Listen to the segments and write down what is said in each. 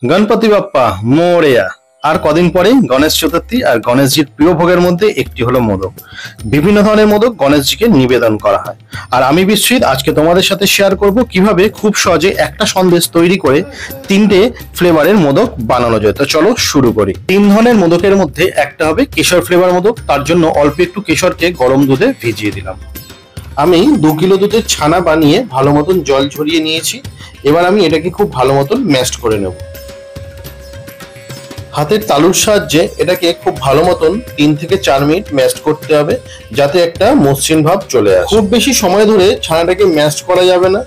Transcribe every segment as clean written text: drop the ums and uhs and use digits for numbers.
गणपति बाप्पा मोरिया। আর কদিন পরে গণেশ চতুর্থী, আর গণেশজির প্রিয় ভোগের মধ্যে একটি হলো মোদক। বিভিন্ন ধরনের মোদক গণেশজিকে নিবেদন করা হয়, আর আমি বিশ্বজিৎ আজকে তোমাদের সাথে শেয়ার করব কিভাবে খুব সহজে একটা সন্দেশ তৈরি করে তিনটে ফ্লেভারের মোদক বানানো যায়। তো চলো শুরু করি। তিন ধরনের মোদকের মধ্যে একটা হবে কেশর ফ্লেভার মোদক। তার জন্য অল্প একটু কেশরকে গরম দুধে ভিজিয়ে দিলাম। আমি 2 কিলো দুধের ছানা বানিয়ে ভালো মতন জল ঝরিয়ে নিয়েছি। এবার আমি এটাকে খুব ভালো মতন ম্যাশড করে নেব। হাতের তালুর সাহায্যে এটাকে খুব ভালো মতন 3 থেকে 4 মিনিট ম্যাশড করতে হবে, যাতে একটা মসৃণ ভাব চলে আসে। খুব বেশি সময় ধরে ছানাটাকে ম্যাশড করা যাবে না।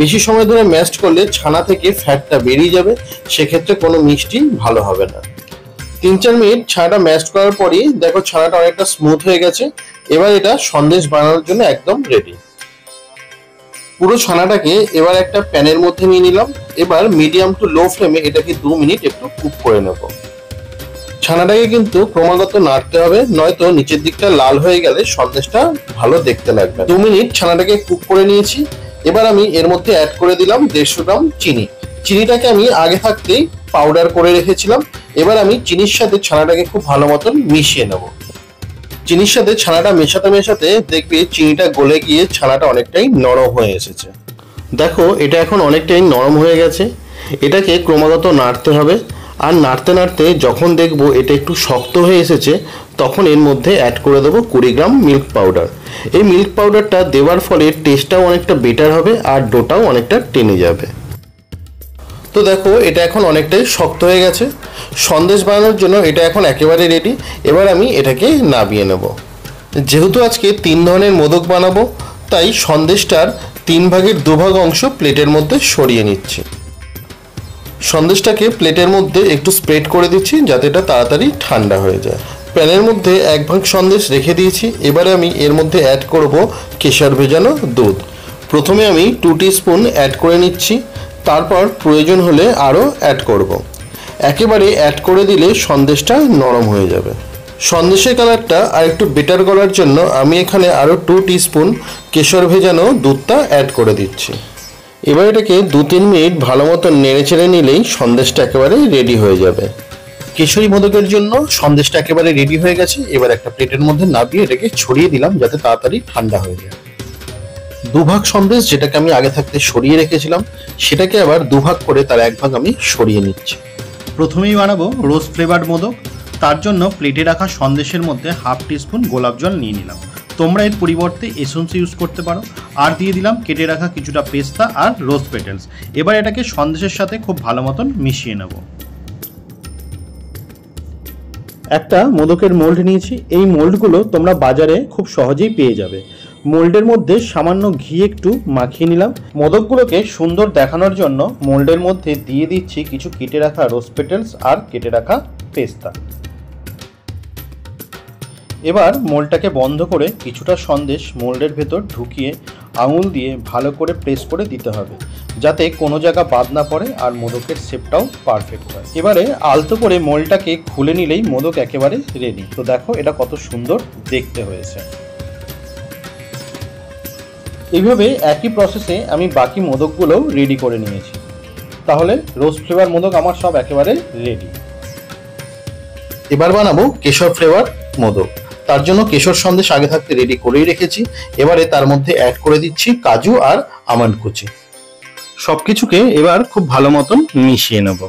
বেশি সময় ধরে ম্যাশড করলে ছানা থেকে ফ্যাটটা বেরিয়ে যাবে, সেক্ষেত্রে কোনো মিষ্টি ভালো হবে না। 3-4 মিনিট ছানাটা ম্যাশড করার পরই দেখো ছানাটা অনেকটা স্মুথ হয়ে গেছে। এবার এটা সন্দেশ বানানোর জন্য একদম রেডি। পুরো ছানাটাকে এবার একটা প্যানের মধ্যে নিয়ে নিলাম। এবার মিডিয়াম টু লো ফ্লেমে এটাকে 2 মিনিট একটু কুক করে নেব। ছানাটাকে কিন্তু ক্রমাগত নাড়তে হবে, নয়তো নিচের দিকটা লাল হয়ে গেলে সন্দেশটা ভালো দেখতে লাগবে। 2 মিনিট ছানাটাকে কুক করে নিয়েছি। এবার আমি এর মধ্যে অ্যাড করে দিলাম 150 গ্রাম চিনি। চিনিটাকে আমি আগে থাকতেই পাউডার করে রেখেছিলাম। এবার আমি চিনির সাথে ছানাটাকে খুব ভালো মতন মিশিয়ে নেব। চিনির সাথে ছানাটা মেশাতে মেশাতে দেখবে চিনিটা গলে গিয়ে ছানাটা অনেকটাই নরম হয়ে এসেছে। দেখো এটা এখন অনেকটাই নরম হয়ে গেছে। এটাকে ক্রমাগত নাড়তে হবে, আর নাড়তে নাড়তে যখন দেখবো এটা একটু শক্ত হয়ে এসেছে, তখন এর মধ্যে অ্যাড করে দেবো 20 গ্রাম মিল্ক পাউডার। এই মিল্ক পাউডারটা দেওয়ার ফলে টেস্টটাও অনেকটা বেটার হবে, আর ডোটাও অনেকটা টেনে যাবে। তো দেখো এটা এখন অনেকটাই শক্ত হয়ে গেছে। সন্দেশ বানানোর জন্য এটা এখন একেবারে রেডি। এবার আমি এটাকে নামিয়ে নেব। যেহেতু আজকে 3 ধরনের মোদক বানাবো, তাই সন্দেশটার 3 ভাগের 2 ভাগ অংশ প্লেটের মধ্যে সরিয়ে নিচ্ছি। সন্দেশটাকে প্লেটের মধ্যে একটু স্প্রেড করে দিচ্ছি, যাতে এটা তাড়াতাড়ি ঠান্ডা হয়ে যায়। প্যানের মধ্যে 1 ভাগ সন্দেশ রেখে দিয়েছি। এবারে আমি এর মধ্যে অ্যাড করব কেশর ভেজানো দুধ। প্রথমে আমি 2 টিস্পুন অ্যাড করে নিচ্ছি, তারপর প্রয়োজন হলে আরও অ্যাড করব। একেবারে অ্যাড করে দিলে সন্দেশটা নরম হয়ে যাবে। সন্দেশের কালারটা আর একটু বেটার করার জন্য আমি এখানে আরও 2 টিস্পুন কেশর ভেজানো দুধটা অ্যাড করে দিচ্ছি। এবার এটাকে 2-3 মিনিট ভালো মতো নেড়ে চেড়ে নিলেই সন্দেশটা একেবারে রেডি হয়ে যাবে। কেশরী মোদকের জন্য সন্দেশটা একেবারে রেডি হয়ে গেছে। এবার একটা প্লেটের মধ্যে নামিয়ে এটাকে ছড়িয়ে দিলাম, যাতে তাড়াতাড়ি ঠান্ডা হয়ে যায়। 2 ভাগ সন্দেশ যেটাকে আমি আগে থাকতে সরিয়ে রেখেছিলাম, সেটাকে আবার 2 ভাগ করে তার 1 ভাগ আমি সরিয়ে নিচ্ছি। প্রথমেই বানাবো রোজ ফ্লেভার্ড মোদক। তার জন্য প্লেটে রাখা সন্দেশের মধ্যে 1/2 টিস্পুন গোলাপ জল নিয়ে নিলাম। তোমরা এর পরিবর্তে এসেন্স ইউজ করতে পারো। আর দিয়ে দিলাম কেটে রাখা কিছুটা পেস্তা আর রোজ পেটেলস। এবার এটাকে সন্দেশের সাথে খুব ভালো মতন মিশিয়ে নেব। একটা মোদকের মোল্ড নিয়েছি। এই মোল্ডগুলো তোমরা বাজারে খুব সহজেই পেয়ে যাবে। মোল্ডের মধ্যে সামান্য ঘি একটু মাখিয়ে নিলাম। মোদকগুলোকে সুন্দর দেখানোর জন্য মোল্ডের মধ্যে দিয়ে দিচ্ছি কিছু কেটে রাখা রোজ পেটেলস আর কেটে রাখা পেস্তা। এবার মোল্ডটাকে বন্ধ করে কিছুটা সন্দেশ মোল্ডের ভেতর ঢুকিয়ে আঙুল দিয়ে ভালো করে প্রেস করে দিতে হবে, যাতে কোনো জায়গা বাদ না পড়ে আর মোদকের শেপটাও পারফেক্ট হয়। এবারে আলতো করে মোল্ডটাকে খুলে নিলেই মোদক একেবারে রেডি। তো দেখো এটা কত সুন্দর দেখতে হয়েছে। এইভাবে একই প্রসেসে আমি বাকি মোদকগুলোও রেডি করে নিয়েছি। তাহলে রোজ ফ্লেভার মোদক আমার সব একেবারে রেডি। এবার বানাবো কেশর ফ্লেভার মোদক। তার জন্য কেশর সন্দেশ আগে থাকতে রেডি করেই রেখেছি। এবারে তার মধ্যে অ্যাড করে দিচ্ছি কাজু আর আমন্ড কুচি। সবকিছুকে এবার খুব ভালো মতন মিশিয়ে নেব।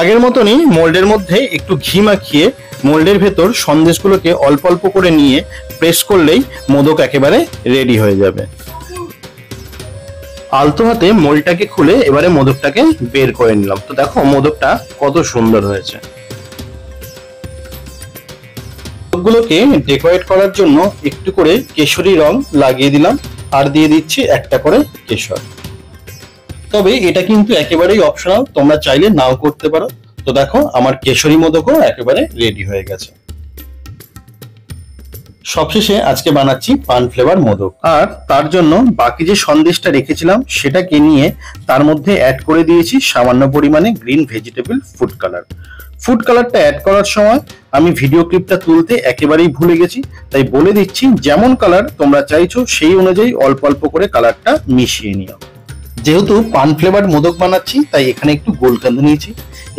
আগের মতনই মোল্ডের মধ্যে একটু ঘি মাখিয়ে মোল্ডের ভেতর সন্দেশগুলোকে অল্প অল্প করে নিয়ে প্রেস করলেই মোদক একেবারে রেডি হয়ে যাবে। আলতো হাতে মোল্ডটাকে খুলে এবারে মোদকটাকে বের করে নিলাম। তো দেখো মোদকটা কত সুন্দর হয়েছে। মোদকগুলোকে ডেকোরেট করার জন্য একটু করে কেশরী রং লাগিয়ে দিলাম, আর দিয়ে দিচ্ছি একটা করে কেশর। তবে এটা কিন্তু একেবারেই অপশনাল, তোমরা চাইলে নাও করতে পারো। তো দেখো আমার কেশরী মোদকও একেবারে রেডি হয়ে গেছে। সবশেষে আজকে বানাচ্ছি পান ফ্লেভার মোদক। আর তার জন্য বাকি যে সন্দেশটা রেখেছিলাম সেটাকে নিয়ে তার মধ্যে অ্যাড করে দিয়েছি সামান্য পরিমাণে green vegetable food colour. Food কালারটা অ্যাড করার সময় আমি ভিডিও ক্লিপটা তুলতে একেবারেই ভুলে গেছি, তাই বলে দিচ্ছি যেমন কালার তোমরা চাইছো সেই অনুযায়ী অল্প অল্প করে কালারটা মিশিয়ে নিও। যেহেতু পান ফ্লেভার মোদক বানাচ্ছি তাই এখানে একটু গোলকান্দ নিয়েছি।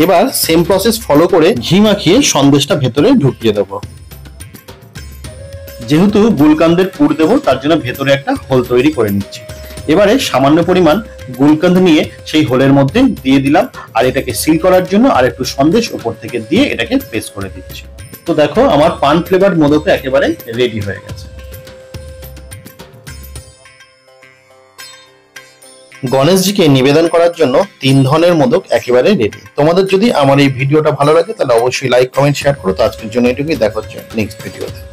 এবার সেম প্রসেস ফলো করে ঘি মাখিয়ে সন্দেশটা ভেতরে ঢুকিয়ে দেবো। যেহেতু গুলকান্দের পুর দেবো তার জন্য ভেতরে একটা হোল তৈরি করে নিচ্ছি। এবারে সামান্য পরিমাণ গুলকান্দ নিয়ে সেই হোলের মধ্যে দিয়ে দিলাম, আর এটাকে সিল করার জন্য আর একটু সন্দেশ উপর থেকে দিয়ে এটাকে প্রেস করে দিচ্ছি। তো দেখো আমার পান ফ্লেভার মোদক একেবারে রেডি হয়ে গেছে। গণেশজিকে নিবেদন করার জন্য 3 ধরনের মোদক একেবারে রেডি। তোমাদের যদি আমার এই ভিডিওটা ভালো লাগে তাহলে অবশ্যই লাইক, কমেন্ট, শেয়ার করো। তো আজকের জন্য এটুকুই, দেখা হচ্ছে নেক্সট ভিডিওতে।